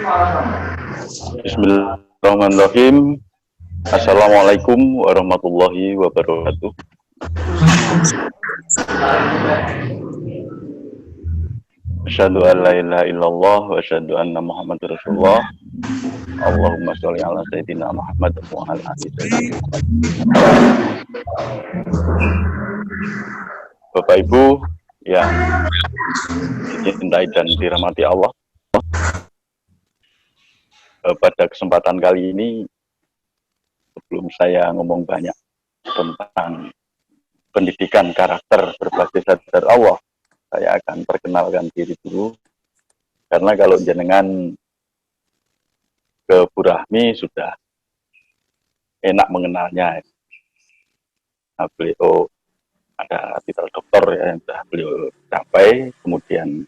Bismillahirrahmanirrahim. Assalamualaikum warahmatullahi wabarakatuh. Asyhadu an la ilaha illallah wa asyhadu anna Muhammadar Rasulullah. Allahumma sholli ala sayyidina Muhammad wa ala ali sayyidina Muhammad. Bapak Ibu yang dicintai dan dirahmati Allah, pada kesempatan kali ini, sebelum saya ngomong banyak tentang pendidikan karakter berbasis sadar Allah, saya akan perkenalkan diri dulu. Karena kalau jenengan ke Bu Rahmi sudah enak mengenalnya. Nah, beliau ada titel doktor ya, yang sudah beliau capai. Kemudian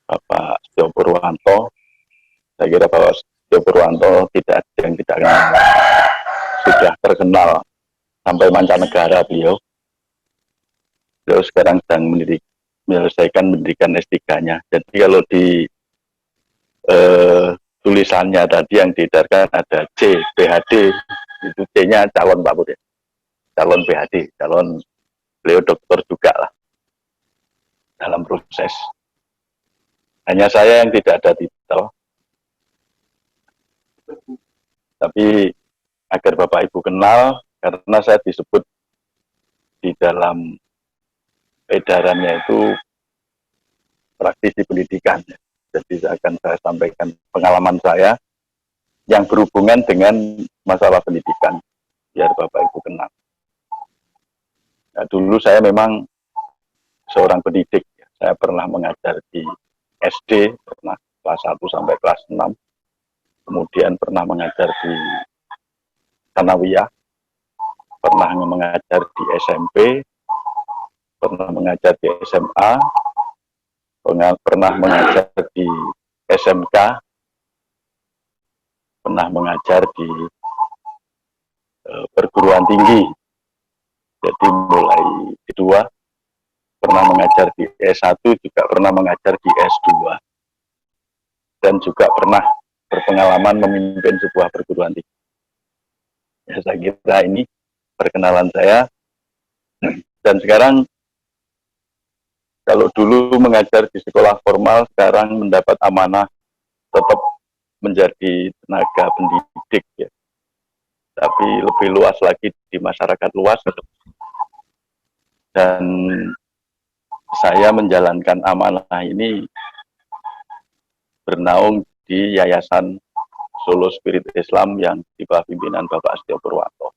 Bapak Setio Purwanto, saya kira Bapak Setio Purwanto tidak ada yang tidak kenal, sudah terkenal sampai mancanegara beliau. Beliau sekarang sedang menyelesaikan pendidikan S3-nya. Jadi kalau di tulisannya tadi yang diedarkan ada C, PhD, itu C-nya calon Pak Bud ya. Calon PhD, calon, beliau dokter juga lah dalam proses. Hanya saya yang tidak ada titel. Tapi agar Bapak Ibu kenal, karena saya disebut di dalam edarannya itu praktisi pendidikan. Jadi akan saya sampaikan pengalaman saya yang berhubungan dengan masalah pendidikan, biar Bapak Ibu kenal. Nah, dulu saya memang seorang pendidik. Saya pernah mengajar di SD, pernah kelas 1 sampai kelas 6. Kemudian pernah mengajar di Tsanawiyah, pernah mengajar di SMP, pernah mengajar di SMA, pernah mengajar di SMK, pernah mengajar di perguruan tinggi. Jadi mulai D2, pernah mengajar di S1, juga pernah mengajar di S2. Dan juga pernah berpengalaman memimpin sebuah perguruan tinggi. Ya, saya kira ini perkenalan saya. Dan sekarang, kalau dulu mengajar di sekolah formal, sekarang mendapat amanah tetap menjadi tenaga pendidik ya. Tapi lebih luas lagi di masyarakat luas. Dan saya menjalankan amanah ini bernaung di Yayasan Solo Spirit Islam yang di bawah pimpinan Bapak Setio Purwanto.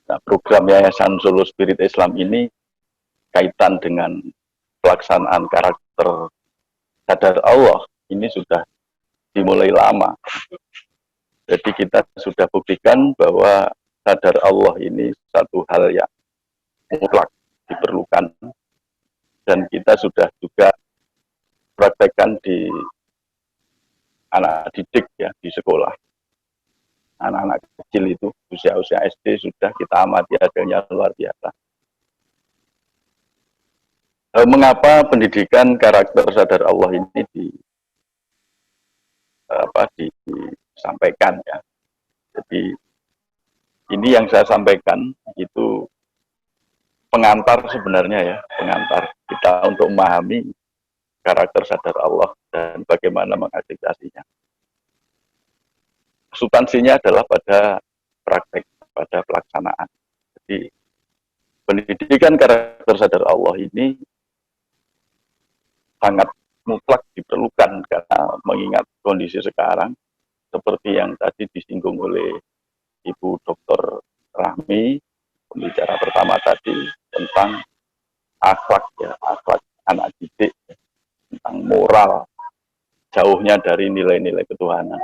Nah, program Yayasan Solo Spirit Islam ini kaitan dengan pelaksanaan karakter sadar Allah ini sudah dimulai lama. Jadi kita sudah buktikan bahwa sadar Allah ini satu hal yang mutlak diperlukan, dan kita sudah juga praktekkan di anak didik ya, di sekolah. Anak-anak kecil itu usia-usia SD sudah kita amati hasilnya luar biasa. Mengapa pendidikan karakter sadar Allah ini disampaikan ya? Jadi ini yang saya sampaikan itu pengantar sebenarnya ya, pengantar kita untuk memahami karakter sadar Allah dan bagaimana mengaplikasinya. Substansinya adalah pada praktek, pada pelaksanaan. Jadi pendidikan karakter sadar Allah ini sangat mutlak diperlukan, karena mengingat kondisi sekarang seperti yang tadi disinggung oleh Ibu Dr. Rahmi, pembicara pertama tadi, tentang akhlak ya, akhlak anak didik, tentang moral, jauhnya dari nilai-nilai ketuhanan,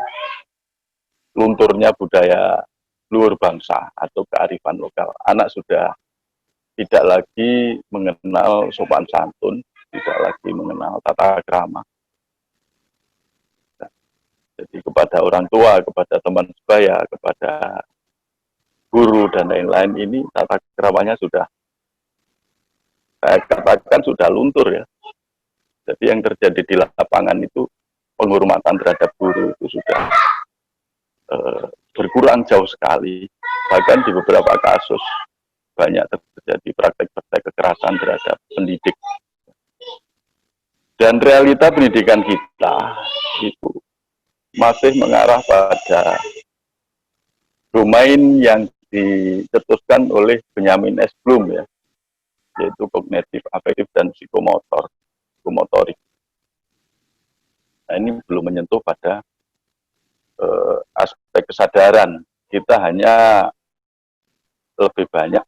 lunturnya budaya luhur bangsa atau kearifan lokal. Anak sudah tidak lagi mengenal sopan santun, tidak lagi mengenal tata krama. Jadi kepada orang tua, kepada teman sebaya, kepada guru dan lain-lain, ini tata keramanya sudah, saya katakan sudah luntur ya. Jadi yang terjadi di lapangan itu penghormatan terhadap guru itu sudah berkurang jauh sekali. Bahkan di beberapa kasus banyak terjadi praktek-praktek kekerasan terhadap pendidik. Dan realita pendidikan kita itu masih mengarah pada domain yang dicetuskan oleh Benjamin S. Bloom, ya, yaitu kognitif, afektif, dan psikomotorik. Nah, ini belum menyentuh pada aspek kesadaran. Kita hanya lebih banyak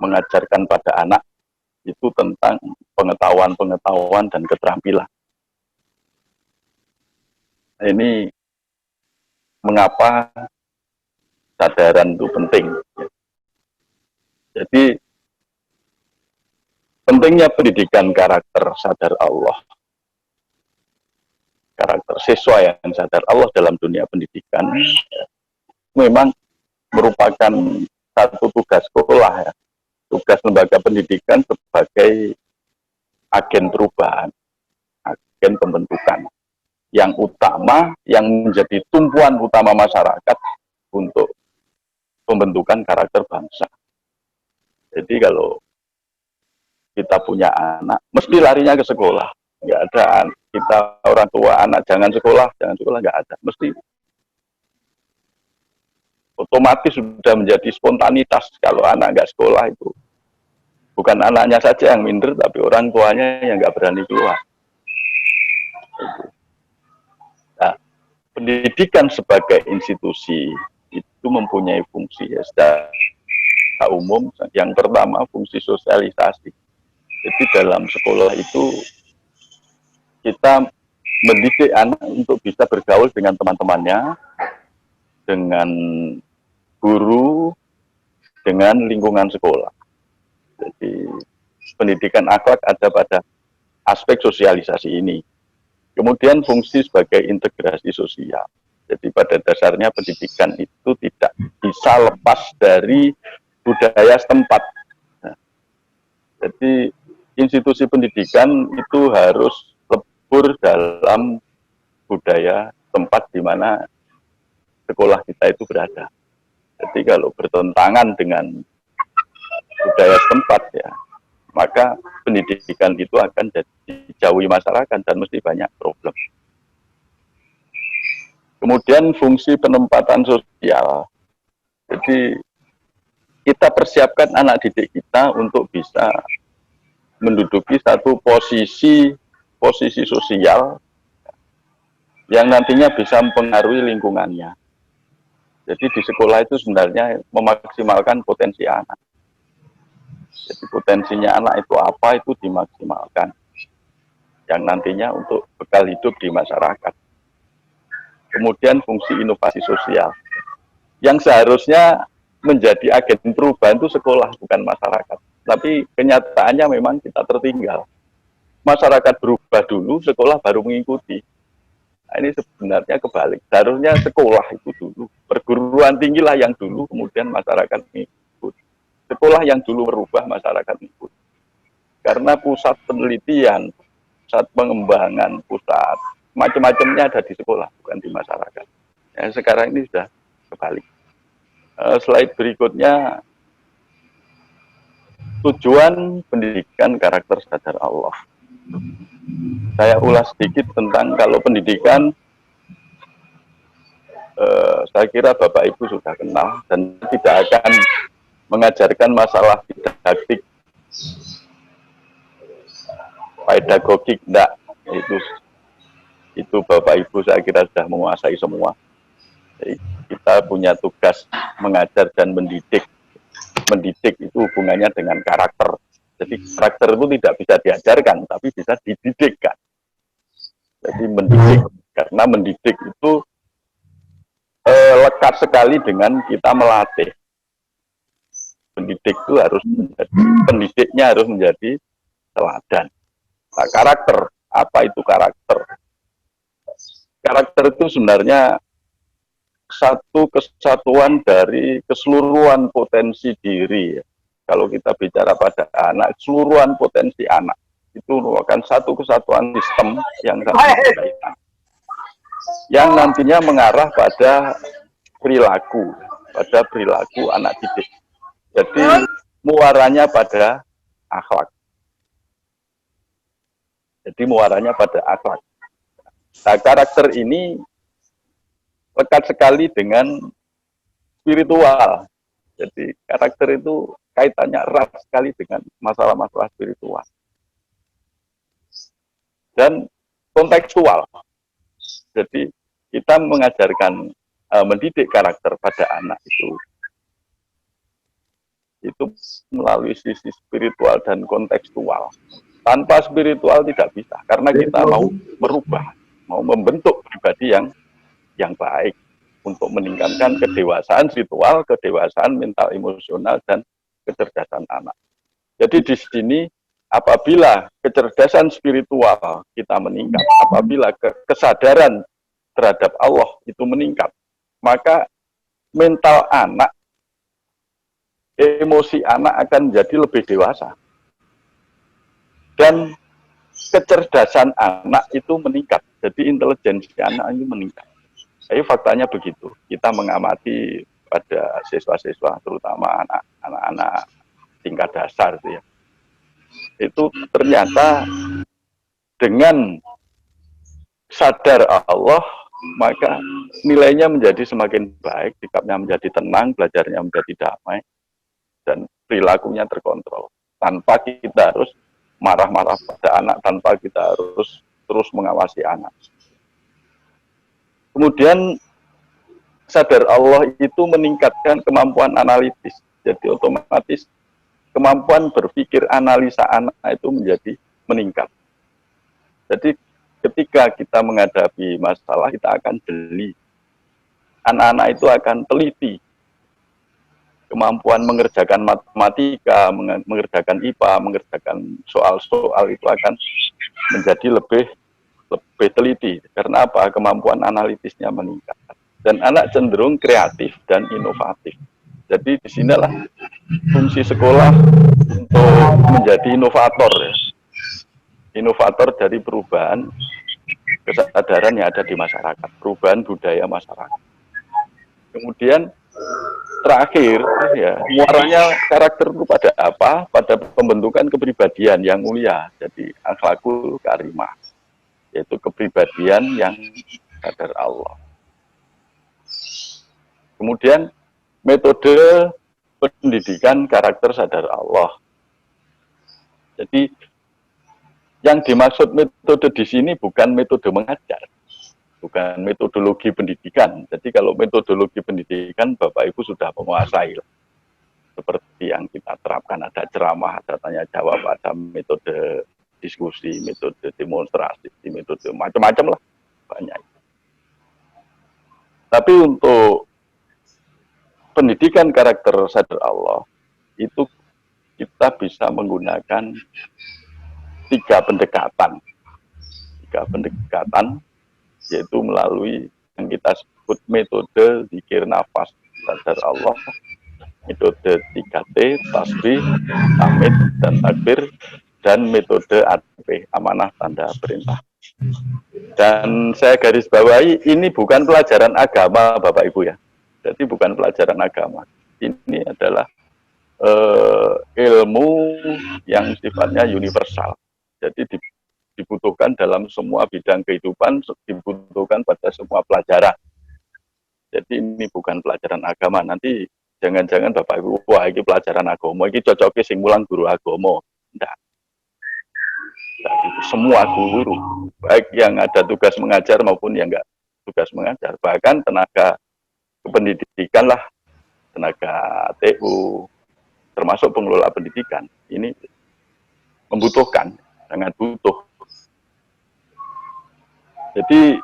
mengajarkan pada anak itu tentang pengetahuan dan keterampilan. Nah, ini mengapa kesadaran itu penting. Jadi pentingnya pendidikan karakter sadar Allah, karakter siswa yang sadar Allah dalam dunia pendidikan memang merupakan satu tugas sekolah, ya. Tugas lembaga pendidikan sebagai agen perubahan, agen pembentukan yang utama, yang menjadi tumpuan utama masyarakat untuk pembentukan karakter bangsa. Jadi kalau kita punya anak, mesti larinya ke sekolah. Nggak ada kita orang tua anak jangan sekolah, nggak ada. Mesti otomatis sudah menjadi spontanitas kalau anak nggak sekolah itu. Bukan anaknya saja yang minder, tapi orang tuanya yang nggak berani keluar. Nah, pendidikan sebagai institusi itu mempunyai fungsi, ya, secara umum. Yang pertama, fungsi sosialisasi. Jadi dalam sekolah itu kita mendidik anak untuk bisa bergaul dengan teman-temannya, dengan guru, dengan lingkungan sekolah. Jadi pendidikan akhlak ada pada aspek sosialisasi ini. Kemudian fungsi sebagai integrasi sosial. Jadi pada dasarnya pendidikan itu tidak bisa lepas dari budaya setempat. Nah, jadi institusi pendidikan itu harus lebur dalam budaya tempat di mana sekolah kita itu berada. Jadi kalau bertentangan dengan budaya setempat, ya, maka pendidikan itu akan dijauhi masyarakat dan mesti banyak problem. Kemudian fungsi penempatan sosial. Jadi kita persiapkan anak didik kita untuk bisa menduduki satu posisi sosial yang nantinya bisa mempengaruhi lingkungannya. Jadi di sekolah itu sebenarnya memaksimalkan potensi anak. Jadi potensinya anak itu apa, itu dimaksimalkan. Yang nantinya untuk bekal hidup di masyarakat. Kemudian fungsi inovasi sosial. Yang seharusnya menjadi agen perubahan itu sekolah, bukan masyarakat. Tapi kenyataannya memang kita tertinggal. Masyarakat berubah dulu, sekolah baru mengikuti. Nah, ini sebenarnya kebalik. Seharusnya sekolah itu dulu. Perguruan tinggi lah yang dulu, kemudian masyarakat mengikuti. Sekolah yang dulu merubah, masyarakat ikut. Karena pusat penelitian, pusat pengembangan, pusat macam-macamnya ada di sekolah, bukan di masyarakat. Ya, sekarang ini sudah kebalik. Slide berikutnya, tujuan pendidikan karakter sadar Allah. Saya ulas sedikit tentang kalau pendidikan, saya kira Bapak Ibu sudah kenal dan tidak akan mengajarkan masalah didaktik, pedagogik, enggak. Itu Bapak Ibu saya kira sudah menguasai semua. Jadi kita punya tugas mengajar dan mendidik. Mendidik itu hubungannya dengan karakter. Jadi karakter itu tidak bisa diajarkan, tapi bisa dididikkan. Jadi mendidik, karena mendidik itu lekat sekali dengan kita melatih. Pendidik itu harus menjadi, pendidiknya harus menjadi teladan. Nah, karakter, apa itu karakter? Karakter itu sebenarnya satu kesatuan dari keseluruhan potensi diri. Kalau kita bicara pada anak, keseluruhan potensi anak itu merupakan satu kesatuan sistem yang sangat berkaitan. yang nantinya mengarah pada perilaku anak didik. Jadi muaranya pada akhlak. Nah, karakter ini lekat sekali dengan spiritual. Jadi karakter itu kaitannya erat sekali dengan masalah-masalah spiritual dan kontekstual. Jadi kita mengajarkan mendidik karakter pada anak itu melalui sisi spiritual dan kontekstual. Tanpa spiritual tidak bisa, karena kita mau merubah, mau membentuk pribadi yang baik untuk meningkatkan kedewasaan spiritual, kedewasaan mental emosional, dan kecerdasan anak. Jadi di sini apabila kecerdasan spiritual kita meningkat, apabila kesadaran terhadap Allah itu meningkat, maka mental anak, emosi anak akan menjadi lebih dewasa. Dan kecerdasan anak itu meningkat. Jadi intelijensi anak itu meningkat. Jadi faktanya begitu. Kita mengamati pada siswa-siswa, terutama anak-anak tingkat dasar itu ya. Itu ternyata dengan sadar Allah, maka nilainya menjadi semakin baik, sikapnya menjadi tenang, belajarnya menjadi damai, dan perilakunya terkontrol. Tanpa kita harus marah-marah pada anak, tanpa kita harus terus mengawasi anak. Kemudian sadar Allah itu meningkatkan kemampuan analitis. Jadi otomatis kemampuan berpikir analisa anak itu menjadi meningkat. Jadi ketika kita menghadapi masalah, kita akan jeli. Anak-anak itu akan teliti. Kemampuan mengerjakan matematika, mengerjakan IPA, mengerjakan soal-soal itu akan menjadi lebih teliti. Karena apa? Kemampuan analitisnya meningkat. Dan anak cenderung kreatif dan inovatif. Jadi disinilah fungsi sekolah untuk menjadi inovator. Ya. Inovator dari perubahan kesadaran yang ada di masyarakat, perubahan budaya masyarakat. Kemudian terakhir, ya, muaranya karakter itu pada apa? Pada pembentukan kepribadian yang mulia. Jadi akhlakul karimah, yaitu kepribadian yang sadar Allah. Kemudian metode pendidikan karakter sadar Allah. Jadi yang dimaksud metode di sini bukan metode mengajar, bukan metodologi pendidikan. Jadi kalau metodologi pendidikan Bapak Ibu sudah menguasai, seperti yang kita terapkan, ada ceramah, ada tanya jawab, ada metode diskusi, metode demonstrasi, metode macam-macam lah, banyak. Tapi untuk pendidikan karakter sadar Allah itu kita bisa menggunakan tiga pendekatan, yaitu melalui yang kita sebut metode zikir nafas sadar Allah, metode 3T, tasbih, tahmid, dan takbir, dan metode ATP, amanah tanda perintah. Dan saya garis bawahi, ini bukan pelajaran agama Bapak Ibu ya. Jadi bukan pelajaran agama. Ini adalah ilmu yang sifatnya universal. Jadi dibutuhkan dalam semua bidang kehidupan, dibutuhkan pada semua pelajaran. Jadi ini bukan pelajaran agama. Nanti jangan-jangan Bapak Ibu, wah ini pelajaran agama, ini cocoknya sing mulang guru agama. Enggak. Semua guru, baik yang ada tugas mengajar maupun yang enggak tugas mengajar. Bahkan tenaga kependidikan lah, tenaga TU, termasuk pengelola pendidikan, ini membutuhkan, sangat butuh. Jadi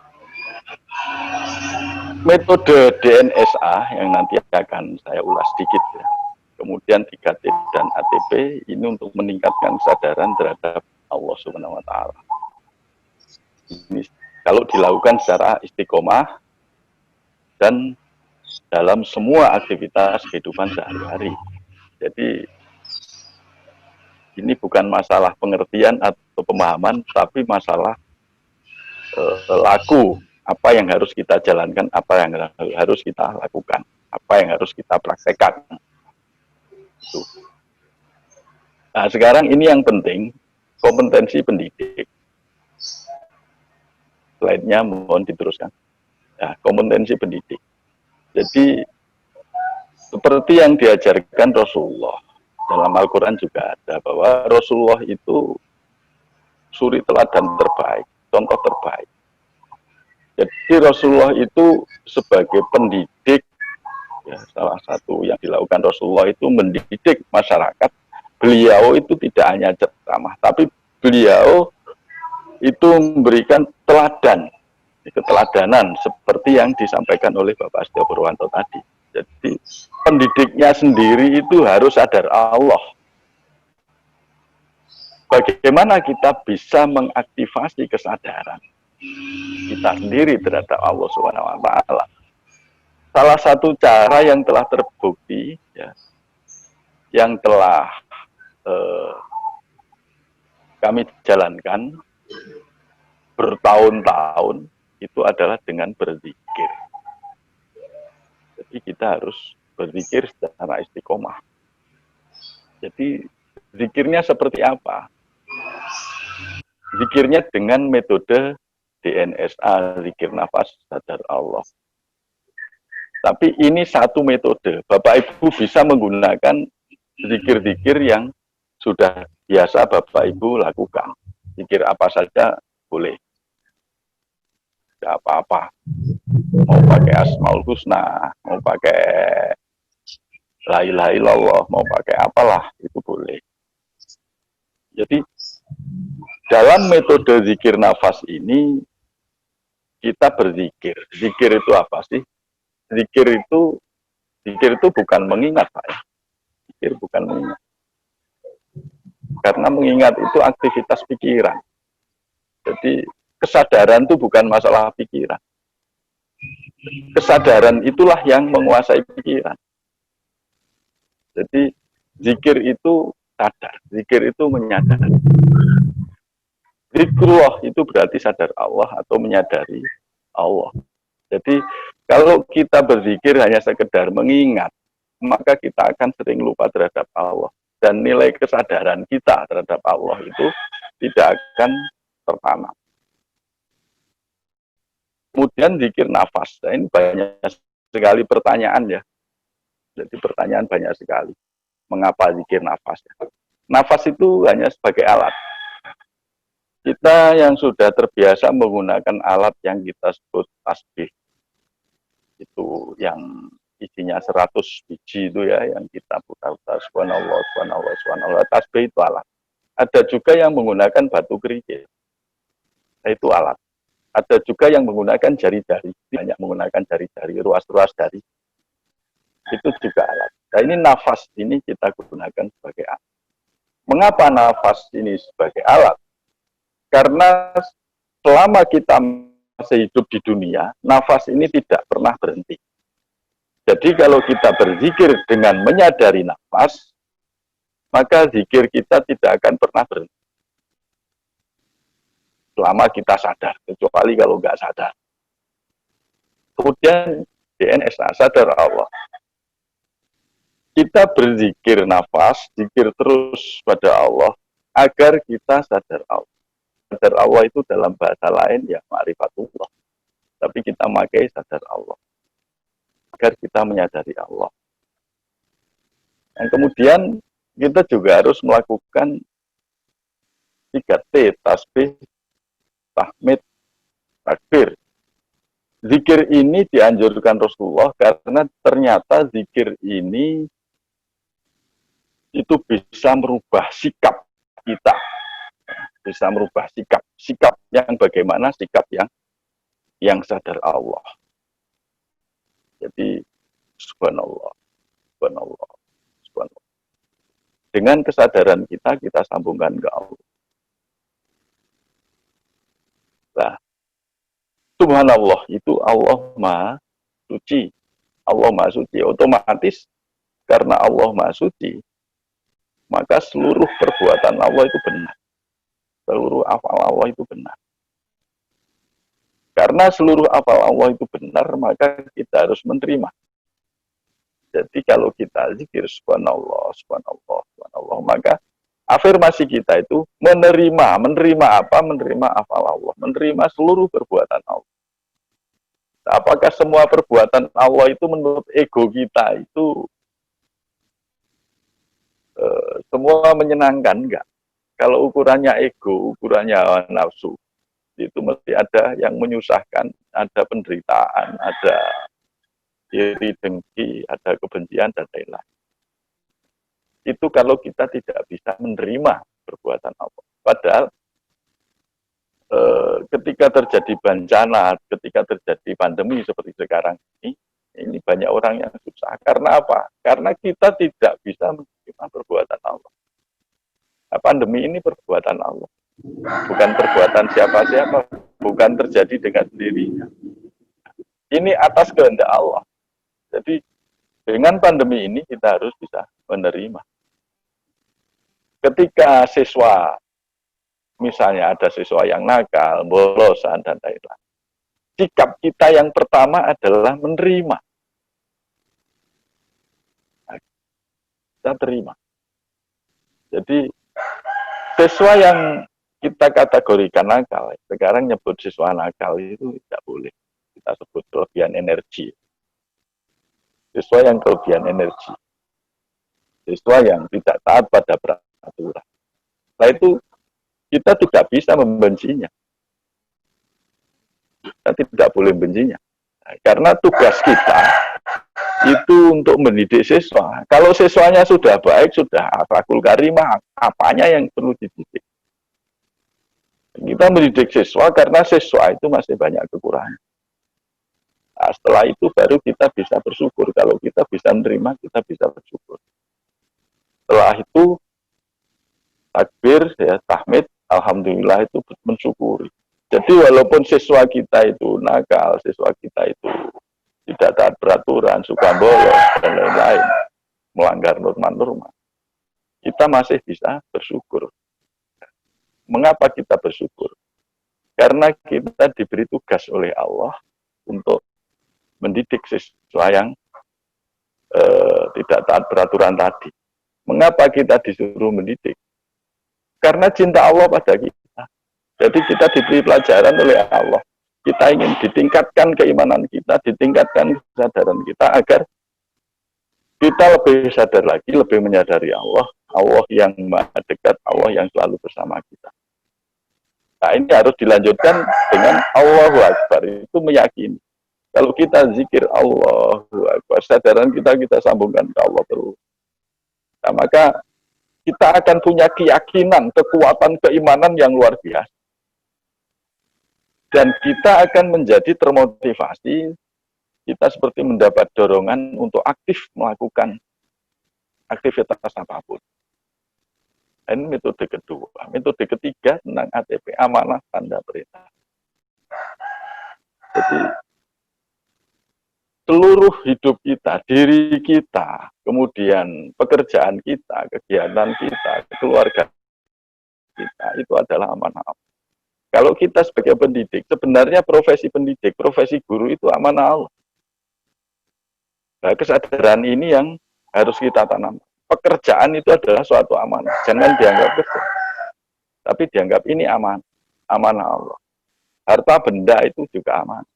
metode DNSA yang nanti akan saya ulas sedikit ya. Kemudian 3T dan ATP ini untuk meningkatkan kesadaran terhadap Allah Subhanahu wa taala. Ini kalau dilakukan secara istiqomah dan dalam semua aktivitas kehidupan sehari-hari. Jadi ini bukan masalah pengertian atau pemahaman, tapi masalah laku apa yang harus kita jalankan, apa yang harus kita lakukan, apa yang harus kita praktekkan. Itu. Nah, sekarang ini yang penting, kompetensi pendidik. Slide-nya mohon diteruskan. Nah, kompetensi pendidik. Jadi, seperti yang diajarkan Rasulullah, dalam Al-Quran juga ada, bahwa Rasulullah itu suri teladan terbaik, contoh terbaik. Jadi Rasulullah itu sebagai pendidik, ya, salah satu yang dilakukan Rasulullah itu mendidik masyarakat. Beliau itu tidak hanya ceramah, tapi beliau itu memberikan teladan, keteladanan seperti yang disampaikan oleh Bapak Setia Purwanto tadi. Jadi pendidiknya sendiri itu harus sadar Allah. Bagaimana kita bisa mengaktifasi kesadaran kita sendiri terhadap Allah Subhanahu wa Ta'ala? Salah satu cara yang telah terbukti, ya, yang telah kami jalankan bertahun-tahun, itu adalah dengan berzikir. Jadi kita harus berzikir secara istiqomah. Jadi zikirnya seperti apa? Zikirnya dengan metode DNSA, zikir nafas sadar Allah. Tapi ini satu metode. Bapak Ibu bisa menggunakan zikir-zikir yang sudah biasa Bapak Ibu lakukan. Zikir apa saja boleh. Tidak apa-apa. Mau pakai Asmaul Husna, mau pakai La ilaha illallah, mau pakai apalah, itu boleh. Jadi dalam metode zikir nafas ini kita berzikir. Zikir itu apa sih? Zikir itu bukan mengingat, Pak. Zikir bukan mengingat. Karena mengingat itu aktivitas pikiran. Jadi kesadaran itu bukan masalah pikiran. Kesadaran itulah yang menguasai pikiran. Jadi zikir itu sadar, zikir itu menyadari. Zikrullah itu berarti sadar Allah atau menyadari Allah. Jadi kalau kita berzikir hanya sekedar mengingat, maka kita akan sering lupa terhadap Allah. Dan nilai kesadaran kita terhadap Allah itu tidak akan tertanam. Kemudian zikir nafas. Nah, ini banyak sekali pertanyaan ya. Jadi pertanyaan banyak sekali. Mengapa zikir nafas? Nafas itu hanya sebagai alat. Kita yang sudah terbiasa menggunakan alat yang kita sebut tasbih, itu yang isinya 100 biji itu ya, yang kita putar-putar, subhanallah, subhanallah, subhanallah, tasbih itu alat. Ada juga yang menggunakan batu kerikil, itu alat. Ada juga yang menggunakan jari-jari, banyak menggunakan jari-jari, ruas-ruas jari, itu juga alat. Nah ini nafas ini kita gunakan sebagai alat. Mengapa nafas ini sebagai alat? Karena selama kita masih hidup di dunia, nafas ini tidak pernah berhenti. Jadi kalau kita berzikir dengan menyadari nafas, maka zikir kita tidak akan pernah berhenti. Selama kita sadar, kecuali kalau nggak sadar. Kemudian DNSA, sadar Allah. Kita berzikir nafas, zikir terus pada Allah, agar kita sadar Allah. Sadar Allah itu dalam bahasa lain ya ma'rifatullah. Tapi kita pakai sadar Allah. Agar kita menyadari Allah. Dan kemudian kita juga harus melakukan 3T, tasbih, tahmid, takbir. Zikir ini dianjurkan Rasulullah karena ternyata zikir ini itu bisa merubah sikap kita. Bisa merubah sikap yang bagaimana, sikap yang sadar Allah. Jadi subhanallah, subhanallah, subhanallah. Dengan kesadaran kita sambungkan ke Allah. Nah, subhanallah itu Allah Maha Suci. Allah Maha Suci. Otomatis karena Allah Maha Suci, maka seluruh perbuatan Allah itu benar. Seluruh afal Allah itu benar. Karena seluruh afal Allah itu benar, maka kita harus menerima. Jadi kalau kita zikir subhanallah, subhanallah, subhanallah, maka afirmasi kita itu menerima apa? Menerima afal Allah, menerima seluruh perbuatan Allah. Apakah semua perbuatan Allah itu menurut ego kita itu semua menyenangkan? Enggak. Kalau ukurannya ego, ukurannya nafsu, itu mesti ada yang menyusahkan, ada penderitaan, ada iri dengki, ada kebencian, dan lain-lain. Itu kalau kita tidak bisa menerima perbuatan Allah. Padahal ketika terjadi bencana, ketika terjadi pandemi seperti sekarang ini banyak orang yang susah. Karena apa? Karena kita tidak bisa menerima perbuatan Allah. Nah, pandemi ini perbuatan Allah, bukan perbuatan siapa-siapa, bukan terjadi dengan sendirinya. Ini atas kehendak Allah. Jadi dengan pandemi ini kita harus bisa menerima. Ketika siswa, misalnya ada siswa yang nakal, bolosan, dan lain-lain, sikap kita yang pertama adalah menerima. Kita terima. Jadi siswa yang kita kategorikan nakal, sekarang nyebut siswa nakal itu tidak boleh. Kita sebut kelebihan energi. Siswa yang kelebihan energi. Siswa yang tidak taat pada peraturan. Nah itu kita tidak bisa membencinya. Kita tidak boleh membencinya. Nah, karena tugas kita itu untuk mendidik siswa. Kalau siswanya sudah baik, sudah akhlakul karimah, apanya yang perlu dididik? Kita mendidik siswa karena siswa itu masih banyak kekurangan. Nah, setelah itu baru kita bisa bersyukur. Kalau kita bisa menerima, kita bisa bersyukur. Setelah itu takbir, ya tahmid, alhamdulillah itu mensyukuri. Jadi walaupun siswa kita itu nakal, siswa kita itu tidak taat peraturan, suka bolos, dan lain-lain, melanggar norma-norma, kita masih bisa bersyukur. Mengapa kita bersyukur? Karena kita diberi tugas oleh Allah untuk mendidik siswa yang tidak taat peraturan tadi. Mengapa kita disuruh mendidik? Karena cinta Allah pada kita. Jadi kita diberi pelajaran oleh Allah. Kita ingin ditingkatkan keimanan kita, ditingkatkan kesadaran kita agar kita lebih sadar lagi, lebih menyadari Allah, Allah yang maha dekat, Allah yang selalu bersama kita. Nah ini harus dilanjutkan dengan Allahu Akbar, itu meyakini. Kalau kita zikir Allahu Akbar, kesadaran kita sambungkan ke Allah terus. Nah, maka kita akan punya keyakinan, kekuatan, keimanan yang luar biasa. Dan kita akan menjadi termotivasi, kita seperti mendapat dorongan untuk aktif melakukan aktivitas apapun. Ini metode kedua. Metode ketiga tentang ATP, amanah tanda perintah. Jadi, seluruh hidup kita, diri kita, kemudian pekerjaan kita, kegiatan kita, keluarga kita, itu adalah amanah Allah. Kalau kita sebagai pendidik, sebenarnya profesi pendidik, profesi guru itu amanah Allah. Nah, kesadaran ini yang harus kita tanam. Pekerjaan itu adalah suatu amanah. Jangan dianggap kerja, tapi dianggap ini amanah. Amanah Allah. Harta benda itu juga amanah.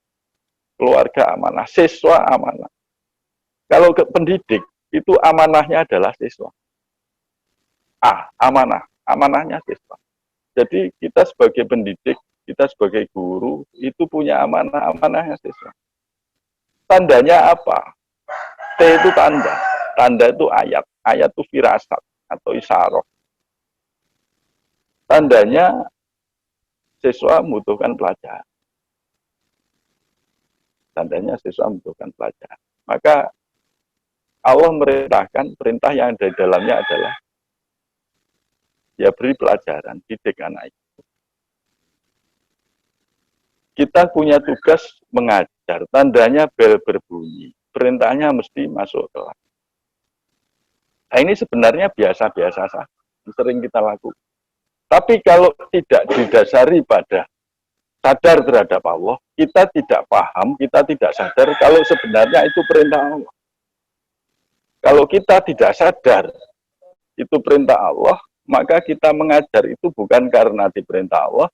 Keluarga amanah. Siswa amanah. Kalau ke pendidik, itu amanahnya adalah siswa. Amanah. Amanahnya siswa. Jadi kita sebagai pendidik, kita sebagai guru, itu punya amanah-amanahnya siswa. Tandanya apa? T itu tanda. Tanda itu ayat. Ayat itu firasat atau isyarah. Tandanya siswa membutuhkan pelajaran. Tandanya siswa membutuhkan pelajaran. Maka Allah merintahkan, perintah yang ada di dalamnya adalah ya beri pelajaran, didik anak itu. Kita punya tugas mengajar, tandanya bel berbunyi, perintahnya mesti masuk kelas. Nah ini sebenarnya biasa-biasa saja, sering kita lakukan. Tapi kalau tidak didasari pada sadar terhadap Allah, kita tidak paham, kita tidak sadar kalau sebenarnya itu perintah Allah. Kalau kita tidak sadar itu perintah Allah, maka kita mengajar itu bukan karena diperintah Allah,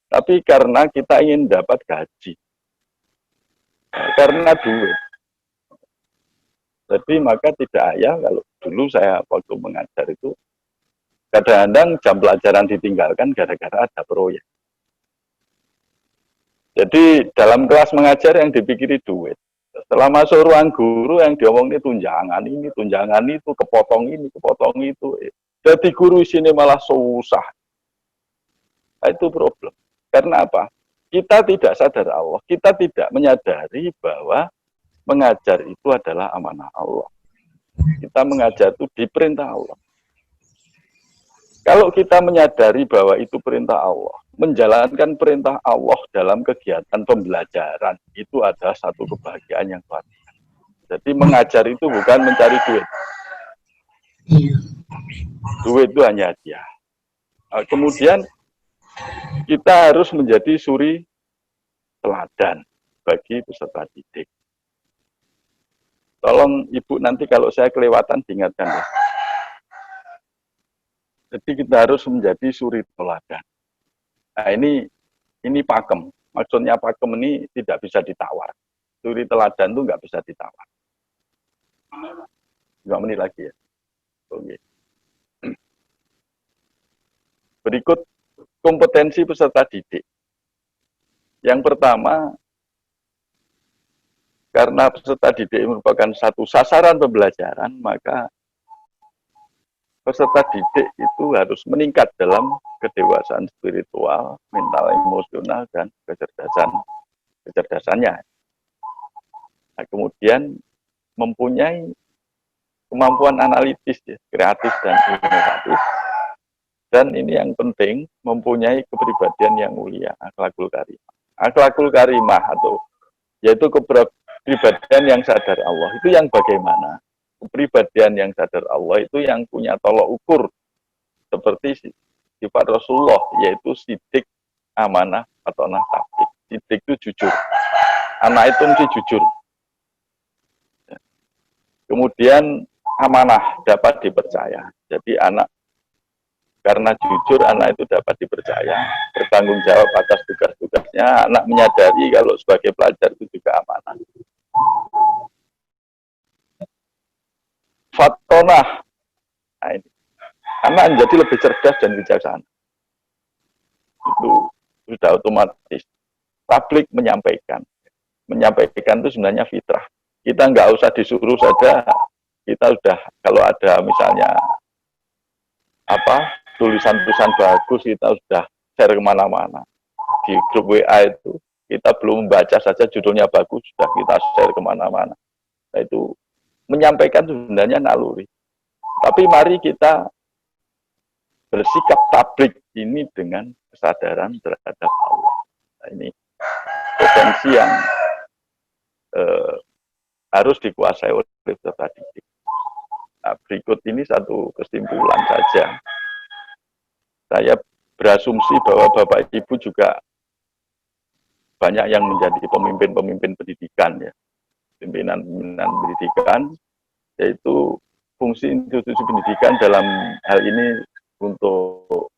tapi karena kita ingin dapat gaji, karena duit. Jadi maka tidak ayah kalau dulu saya waktu mengajar itu kadang-kadang jam pelajaran ditinggalkan gara-gara ada proyek. Jadi dalam kelas mengajar yang dipikiri duit. Setelah masuk ruang guru yang diomongin tunjangan itu, kepotong ini, kepotong itu. Jadi guru sini malah susah. Nah, itu problem. Karena apa? Kita tidak sadar Allah. Kita tidak menyadari bahwa mengajar itu adalah amanah Allah. Kita mengajar itu diperintah Allah. Kalau kita menyadari bahwa itu perintah Allah, menjalankan perintah Allah dalam kegiatan pembelajaran, itu adalah satu kebahagiaan yang luar biasa. Jadi mengajar itu bukan mencari duit. Duit itu hanya hadiah. Kemudian kita harus menjadi suri teladan bagi peserta didik. Tolong Ibu nanti kalau saya kelewatan diingatkan ya. Jadi kita harus menjadi suri teladan. Nah ini pakem. Maksudnya pakem ini tidak bisa ditawar. Suri teladan itu nggak bisa ditawar. 2 menit lagi ya. Oke. Berikut kompetensi peserta didik. Yang pertama, karena peserta didik merupakan satu sasaran pembelajaran, maka peserta didik itu harus meningkat dalam kedewasaan spiritual, mental, emosional, dan kecerdasannya. Nah, kemudian mempunyai kemampuan analitis, ya, kreatif, dan inovatif. Dan ini yang penting, mempunyai kepribadian yang mulia, akhlakul karimah. Akhlakul karimah atau yaitu kepribadian yang sadar Allah. Itu yang bagaimana? Kepribadian yang sadar Allah itu yang punya tolok ukur seperti sifat Rasulullah, yaitu sidik, amanah, atau tablik. Sidik itu jujur. Anak itu mesti jujur. Kemudian amanah, dapat dipercaya. Jadi anak karena jujur, anak itu dapat dipercaya, bertanggung jawab atas tugas-tugasnya. Anak menyadari kalau sebagai pelajar itu juga amanah. Fatonah, nah ini, anak menjadi lebih cerdas dan bijaksana. Itu sudah otomatis. Tablik menyampaikan itu sebenarnya fitrah. Kita nggak usah disuruh saja, kita sudah kalau ada misalnya tulisan-tulisan bagus, kita sudah share kemana-mana. Di grup WA itu, kita belum membaca saja judulnya bagus, sudah kita share kemana-mana. Nah, itu menyampaikan sebenarnya naluri. Tapi mari kita bersikap tablik ini dengan kesadaran terhadap Allah. Nah, ini potensi yang harus dikuasai oleh peserta didik. Nah, berikut ini satu kesimpulan saja. Saya berasumsi bahwa Bapak Ibu juga banyak yang menjadi pemimpin-pemimpin pendidikan, ya, pimpinan pendidikan, yaitu fungsi institusi pendidikan dalam hal ini untuk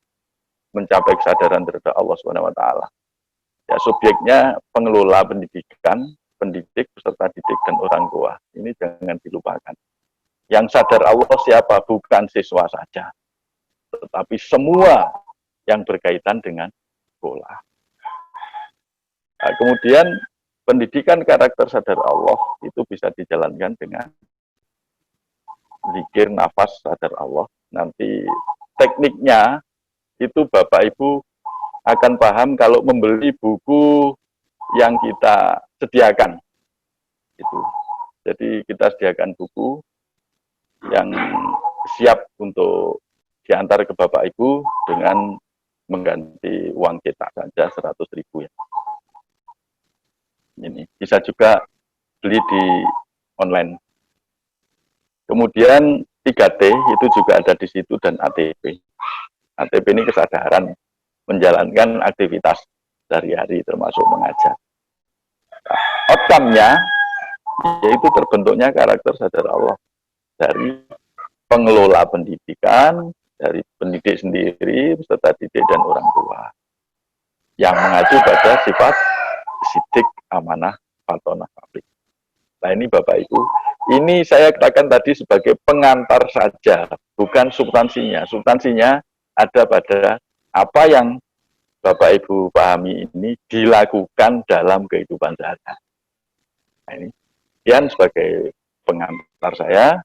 mencapai kesadaran terhadap Allah SWT. Ya, subjeknya pengelola pendidikan, pendidik, peserta didik, dan orang tua. Ini jangan dilupakan. Yang sadar Allah siapa? Bukan siswa saja, tetapi semua yang berkaitan dengan sekolah. Nah, kemudian pendidikan karakter sadar Allah itu bisa dijalankan dengan zikir, nafas sadar Allah. Nanti tekniknya itu Bapak Ibu akan paham kalau membeli buku yang kita sediakan. Itu. Jadi kita sediakan buku yang siap untuk diantar ke Bapak Ibu dengan mengganti uang cetak saja 100.000 ya. Ini bisa juga beli di online. Kemudian 3T itu juga ada di situ dan ATP. ATP ini kesadaran menjalankan aktivitas. sehari-hari termasuk mengajar. Outcome-nya yaitu terbentuknya karakter sadar Allah dari pengelola pendidikan, dari pendidik sendiri, peserta didik dan orang tua yang mengacu pada sifat sidik, amanah, fatonah, publik. Nah ini Bapak Ibu, ini saya katakan tadi sebagai pengantar saja, bukan substansinya. Substansinya ada pada apa yang Bapak Ibu pahami ini dilakukan dalam kehidupan sehari-hari. Nah ini sekian sebagai pengantar saya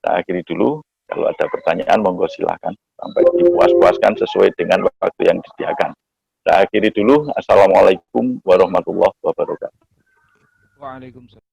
akhiri dulu. Kalau ada pertanyaan, monggo silahkan. Sampai dipuas-puaskan sesuai dengan waktu yang disediakan. Saya akhiri dulu. Assalamualaikum warahmatullahi wabarakatuh. Waalaikumsalam.